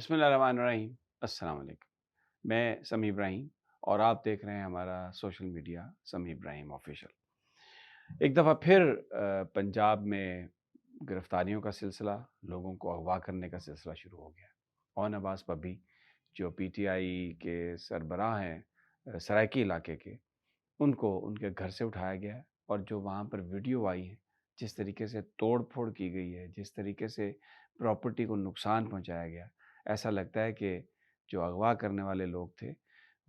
बिस्मिल्लाहिर्रहमानिर्रहीम। अस्सलाम वालेकुम। मैं समी इब्राहिम और आप देख रहे हैं हमारा सोशल मीडिया समी इब्राहिम ऑफिशियल। एक दफ़ा फिर पंजाब में गिरफ्तारियों का सिलसिला, लोगों को अगवा करने का सिलसिला शुरू हो गया। ओन अब्बास पब्बी जो पीटीआई के सरबराह हैं सराइकी इलाके के, उनको उनके घर से उठाया गया है और जो वहाँ पर वीडियो आई है, जिस तरीके से तोड़-फोड़ की गई है, जिस तरीके से प्रॉपर्टी को नुकसान पहुँचाया गया, ऐसा लगता है कि जो अगवा करने वाले लोग थे,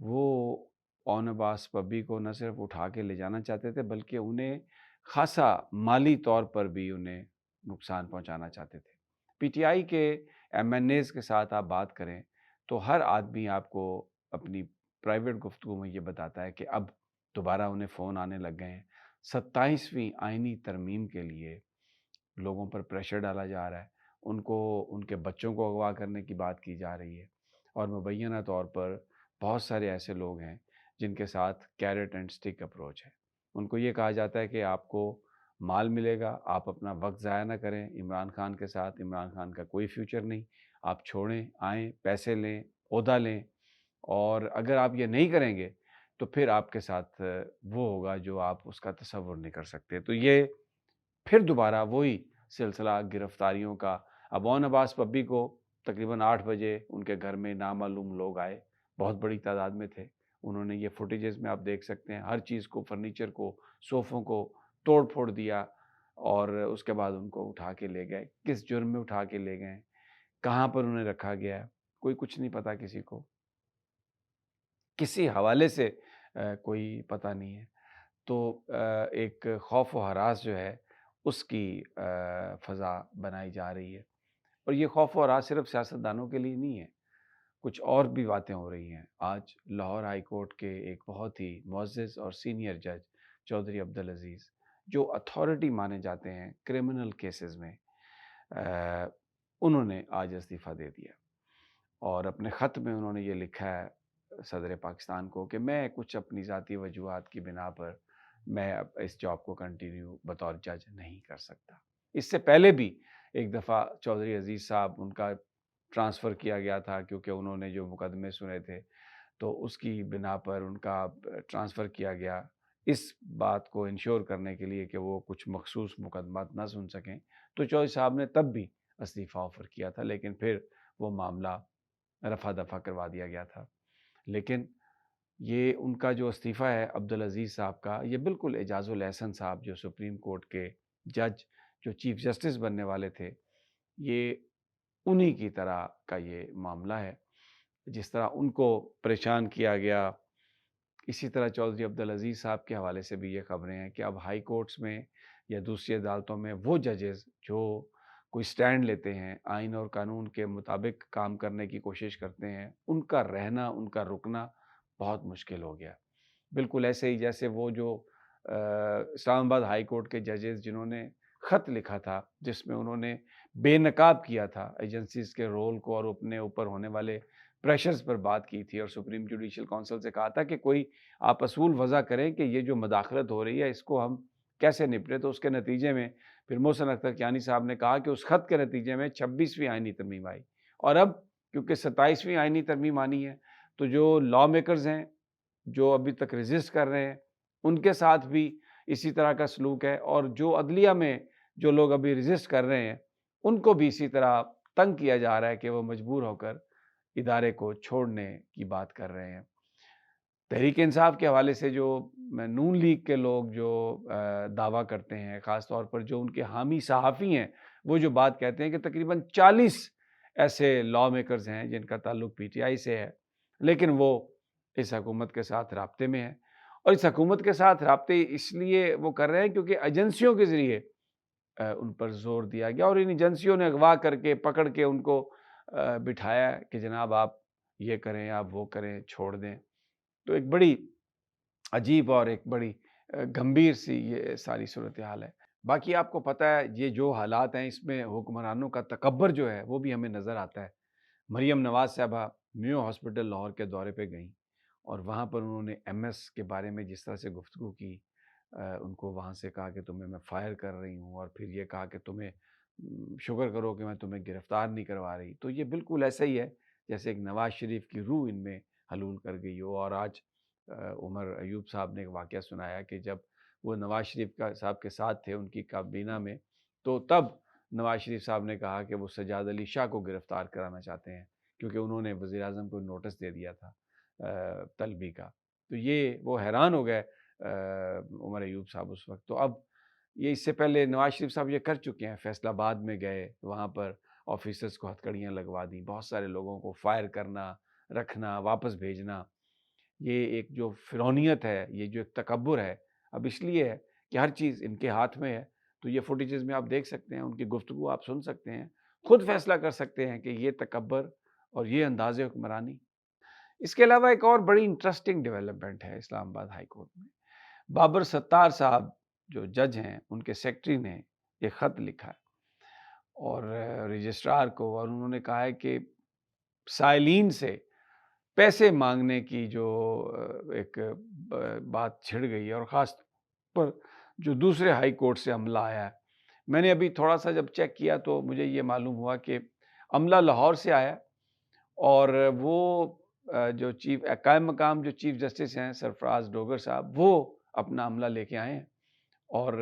वो ओन अब्बास पब्बी को न सिर्फ़ उठा के ले जाना चाहते थे, बल्कि उन्हें ख़ासा माली तौर पर भी उन्हें नुकसान पहुँचाना चाहते थे। पीटीआई के एमएनएज़ के साथ आप बात करें, तो हर आदमी आपको अपनी प्राइवेट गुफ्तगू में ये बताता है कि अब दोबारा उन्हें फ़ोन आने लग गए हैं। 27वीं आईनी तरमीम के लिए लोगों पर प्रेशर डाला जा रहा है। उनको उनके बच्चों को अगवा करने की बात की जा रही है और मुबैना तौर पर बहुत सारे ऐसे लोग हैं जिनके साथ कैरेट एंड स्टिक अप्रोच है। उनको ये कहा जाता है कि आपको माल मिलेगा, आप अपना वक़्त ज़ाया ना करें इमरान खान के साथ, इमरान खान का कोई फ्यूचर नहीं, आप छोड़ें, आएँ, पैसे लें, ओहदा लें और अगर आप ये नहीं करेंगे, तो फिर आपके साथ वो होगा जो आप उसका तसव्वुर नहीं कर सकते। तो ये फिर दोबारा वही सिलसिला गिरफ्तारियों का। अब ओन अब्बास पब्बी को तकरीबन 8 बजे उनके घर में नामालूम लोग आए, बहुत बड़ी तादाद में थे। उन्होंने ये फुटेजेस में आप देख सकते हैं, हर चीज़ को, फर्नीचर को, सोफ़ों को तोड़-फोड़ दिया और उसके बाद उनको उठा के ले गए। किस जुर्म में उठा के ले गए, कहाँ पर उन्हें रखा गया है, कोई कुछ नहीं पता किसी को। किसी हवाले से कोई पता नहीं है। तो एक खौफ व हरास जो है उसकी फ़ज़ा बनाई जा रही है और ये खौफ व हरास सिर्फ़ सियासतदानों के लिए नहीं है, कुछ और भी बातें हो रही हैं। आज लाहौर हाई कोर्ट के एक बहुत ही मुअज़्ज़ज़ और सीनियर जज चौधरी अब्दुल अज़ीज़, जो अथॉरिटी माने जाते हैं क्रिमिनल केसेस में, अ, उन्होंने आज इस्तीफ़ा दे दिया और अपने ख़त में उन्होंने ये लिखा है सदर पाकिस्तान को कि मैं कुछ अपनी ज़ाती वजूहात की बिना पर मैं अब इस जॉब को कंटिन्यू बतौर जज नहीं कर सकता। इससे पहले भी एक दफ़ा चौधरी अज़ीज़ साहब उनका ट्रांसफ़र किया गया था क्योंकि उन्होंने जो मुकदमे सुने थे, तो उसकी बिना पर उनका ट्रांसफ़र किया गया। इस बात को इंश्योर करने के लिए कि वो कुछ मख़सूस मुकदमात ना सुन सकें, तो चौधरी साहब ने तब भी इस्तीफ़ा ऑफ़र किया था, लेकिन फिर वो मामला रफ़ा-दफ़ा करवा दिया गया था। लेकिन ये उनका जो इस्तीफ़ा है अब्दुल अज़ीज़ साहब का, ये बिल्कुल एजाज़ुल एहसन साहब जो सुप्रीम कोर्ट के जज, जो चीफ़ जस्टिस बनने वाले थे, ये उन्हीं की तरह का ये मामला है। जिस तरह उनको परेशान किया गया, इसी तरह चौधरी अब्दुल अज़ीज़ साहब के हवाले से भी ये ख़बरें हैं कि अब हाई कोर्ट्स में या दूसरी अदालतों में वो जजेस जो कोई स्टैंड लेते हैं, आइन और कानून के मुताबिक काम करने की कोशिश करते हैं, उनका रहना, उनका रुकना बहुत मुश्किल हो गया। बिल्कुल ऐसे ही जैसे वो जो इस्लामाबाद हाई कोर्ट के जजेस जिन्होंने ख़त लिखा था, जिसमें उन्होंने बेनकाब किया था एजेंसीज़ के रोल को और अपने ऊपर होने वाले प्रेशर्स पर बात की थी और सुप्रीम जुडिशल काउंसिल से कहा था कि कोई आप असूल वज़ा करें कि ये जो मदाखलत हो रही है इसको हम कैसे निपटें। तो उसके नतीजे में फिर मोहसिन अख्तर कियानी साहब ने कहा कि उस ख़त के नतीजे में 26वीं आईनी तरमीम आई और अब क्योंकि 27वीं आईनी तरमीम आनी है, तो जो लॉ मेकर्स हैं, जो अभी तक रेज़िस्ट कर रहे हैं, उनके साथ भी इसी तरह का सलूक है और जो अदलिया में जो लोग अभी रेज़िस्ट कर रहे हैं, उनको भी इसी तरह तंग किया जा रहा है कि वो मजबूर होकर इदारे को छोड़ने की बात कर रहे हैं। तहरीक इंसाफ के हवाले से जो नून लीग के लोग जो दावा करते हैं, ख़ास तौर पर जो उनके हामी सहाफ़ी हैं, वो जो बात कहते हैं कि तकरीबन 40 ऐसे लॉ मेकर्स हैं जिनका ताल्लुक पीटीआई से है, लेकिन वो इस हुकूमत के साथ राब्ते में हैं और इस हुकूमत के साथ राब्ते इसलिए वो कर रहे हैं क्योंकि एजेंसियों के ज़रिए उन पर ज़ोर दिया गया और इन एजेंसियों ने अगवा करके, पकड़ के उनको बिठाया कि जनाब आप ये करें, आप वो करें, छोड़ दें। तो एक बड़ी अजीब और एक बड़ी गंभीर सी ये सारी सूरत-ए-हाल है। बाकी आपको पता है ये जो हालात हैं इसमें हुक्मरानों का तकब्बर जो है वो भी हमें नज़र आता है। मरियम नवाज़ साहबा मेयो हॉस्पिटल लाहौर के दौरे पे गईं और वहाँ पर उन्होंने एमएस के बारे में जिस तरह से गुफ्तगू की, उनको वहाँ से कहा कि तुम्हें मैं फ़ायर कर रही हूँ और फिर ये कहा कि तुम्हें शुक्र करो कि मैं तुम्हें गिरफ़्तार नहीं करवा रही। तो ये बिल्कुल ऐसा ही है جیسے ایک نواز شریف کی روح ان میں حلول کر گئی ہو۔ اور آج عمر ایوب صاحب نے ایک واقعہ سنایا کہ جب وہ نواز شریف صاحب کے ساتھ تھے ان کی کابینہ میں، تو تب نواز شریف صاحب نے کہا کہ وہ سجاد علی شاہ کو گرفتار کرانا چاہتے ہیں، کیونکہ انہوں نے وزیر اعظم کو نوٹس دے دیا تھا طلبی کا۔ تو یہ وہ حیران ہو گئے عمر ایوب صاحب اس وقت۔ تو اب یہ اس سے پہلے نواز شریف صاحب یہ کر چکے ہیں، فیصل آباد میں گئے، وہاں پر آفیسرز کو ہتھکڑیاں لگوا دیں، بہت سارے لوگوں کو فائر کرنا، رکھنا، واپس بھیجنا۔ یہ ایک جو فرعونیت ہے، یہ جو ایک تکبر ہے، اب اس لیے ہے کہ ہر چیز ان کے ہاتھ میں ہے۔ تو یہ فوٹیجز میں آپ دیکھ سکتے ہیں، ان کی گفتگو آپ سن سکتے ہیں، خود فیصلہ کر سکتے ہیں کہ یہ تکبر اور یہ انداز حکمرانی۔ اس کے علاوہ ایک اور بڑی انٹرسٹنگ ڈیولپمنٹ ہے اسلام آباد ہائی کورٹ میں۔ بابر ستار صاحب جو جج ہیں، ان کے سیکرٹری نے ایک خط لکھا ہے اور رجسٹرار کو، اور انہوں نے کہا ہے کہ سائلین سے پیسے مانگنے کی جو ایک بات چھڑ گئی ہے، اور خاص پر جو دوسرے ہائی کورٹ سے عملہ آیا ہے۔ میں نے ابھی تھوڑا سا جب چیک کیا تو مجھے یہ معلوم ہوا کہ عملہ لاہور سے آیا، اور وہ جو قائم مقام جو چیف جسٹس ہیں سرفراز ڈوگر صاحب، وہ اپنا عملہ لے کے آئے ہیں، اور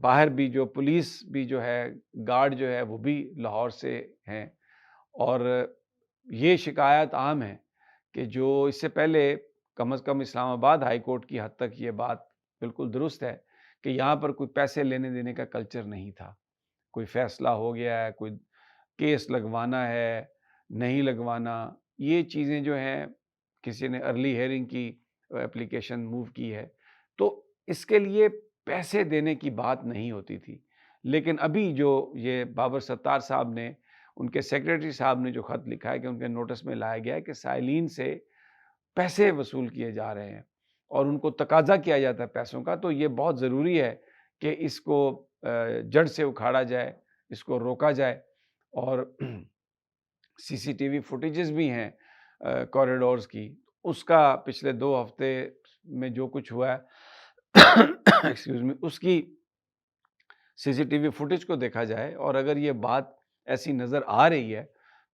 باہر بھی جو پولیس بھی جو ہے، گارڈ جو ہے وہ بھی لاہور سے ہیں۔ اور یہ شکایت عام ہے کہ جو اس سے پہلے کم از کم اسلام آباد ہائی کورٹ کی حد تک یہ بات بالکل درست ہے کہ یہاں پر کوئی پیسے لینے دینے کا کلچر نہیں تھا۔ کوئی فیصلہ ہو گیا ہے، کوئی کیس لگوانا ہے، نہیں لگوانا، یہ چیزیں جو ہیں، کسی نے ارلی ہیئرنگ کی اپلیکیشن موو کی ہے تو اس کے لیے پیسے دینے کی بات نہیں ہوتی تھی۔ لیکن ابھی جو یہ بابر ستار صاحب نے، ان کے سیکریٹری صاحب نے جو خط لکھا ہے کہ ان کے نوٹس میں لایا گیا ہے کہ سائلین سے پیسے وصول کیے جا رہے ہیں اور ان کو تقاضا کیا جاتا ہے پیسوں کا، تو یہ بہت ضروری ہے کہ اس کو جڑ سے اکھاڑا جائے، اس کو روکا جائے۔ اور سی سی ٹی وی فوٹیجز بھی ہیں کوریڈورز کی، اس کا پچھلے 2 ہفتے میں جو کچھ ہوا ہے ایکسکیوز می، اس کی سی سی ٹی وی فوٹیج کو دیکھا جائے، اور اگر یہ بات ایسی نظر آ رہی ہے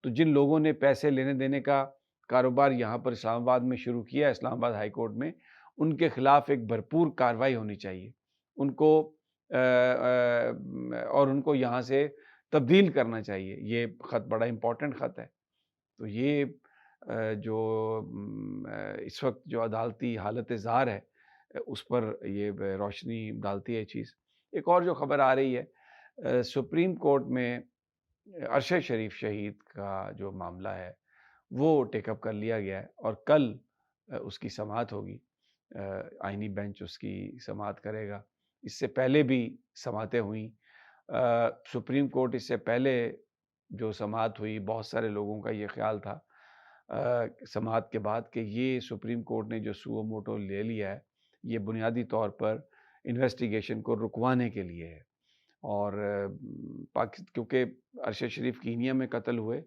تو جن لوگوں نے پیسے لینے دینے کا کاروبار یہاں پر اسلام آباد میں شروع کیا، اسلام آباد ہائی کورٹ میں، ان کے خلاف ایک بھرپور کارروائی ہونی چاہیے، ان کو اور ان کو یہاں سے تبدیل کرنا چاہیے۔ یہ خط بڑا امپورٹنٹ خط ہے۔ تو یہ جو اس وقت جو عدالتی حالت زار ہے اس پر یہ روشنی ڈالتی ہے چیز۔ ایک اور جو خبر آ رہی ہے، سپریم کورٹ میں عرشد شریف شہید کا جو معاملہ ہے وہ ٹیک اپ کر لیا گیا ہے، اور کل اس کی سماعت ہوگی، آئینی بینچ اس کی سماعت کرے گا۔ اس سے پہلے بھی سماعتیں ہوئیں، سپریم کورٹ اس سے پہلے جو سماعت ہوئی، بہت سارے لوگوں کا یہ خیال تھا سماعت کے بعد کہ یہ سپریم کورٹ نے جو سو موٹو لے لیا ہے، یہ بنیادی طور پر انویسٹیگیشن کو رکوانے کے لیے ہے۔ اور کیونکہ عرشد شریف کینیا میں قتل ہوئے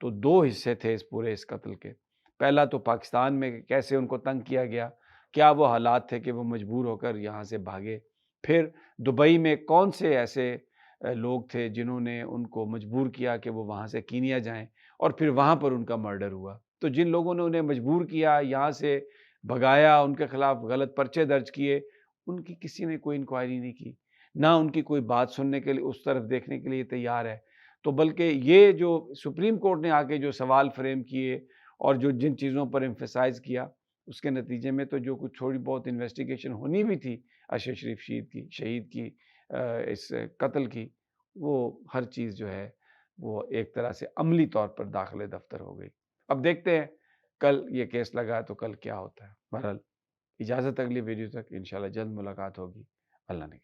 تو 2 حصے تھے اس پورے اس قتل کے۔ پہلا تو پاکستان میں کیسے ان کو تنگ کیا گیا، کیا وہ حالات تھے کہ وہ مجبور ہو کر یہاں سے بھاگے، پھر دبئی میں کون سے ایسے لوگ تھے جنہوں نے ان کو مجبور کیا کہ وہ وہاں سے کینیا جائیں، اور پھر وہاں پر ان کا مرڈر ہوا۔ تو جن لوگوں نے انہیں مجبور کیا، یہاں سے بھگایا، ان کے خلاف غلط پرچے درج کیے، ان کی کسی نے کوئی انکوائری نہیں کی، نہ ان کی کوئی بات سننے کے لیے اس طرف دیکھنے کے لیے تیار ہے۔ تو بلکہ یہ جو سپریم کورٹ نے آ کے جو سوال فریم کیے اور جو جن چیزوں پر ایمفیسائز کیا، اس کے نتیجے میں تو جو کچھ تھوڑی بہت انویسٹیگیشن ہونی بھی تھی عرشد شریف شہید کی اس قتل کی، وہ ہر چیز جو ہے وہ ایک طرح سے عملی طور پر داخل دفتر ہو گئی۔ اب دیکھتے ہیں کل یہ کیس لگا تو کل کیا ہوتا ہے۔ بہرحال اجازت اگلی ویڈیو تک، انشاءاللہ جلد ملاقات ہوگی۔ اللہ نے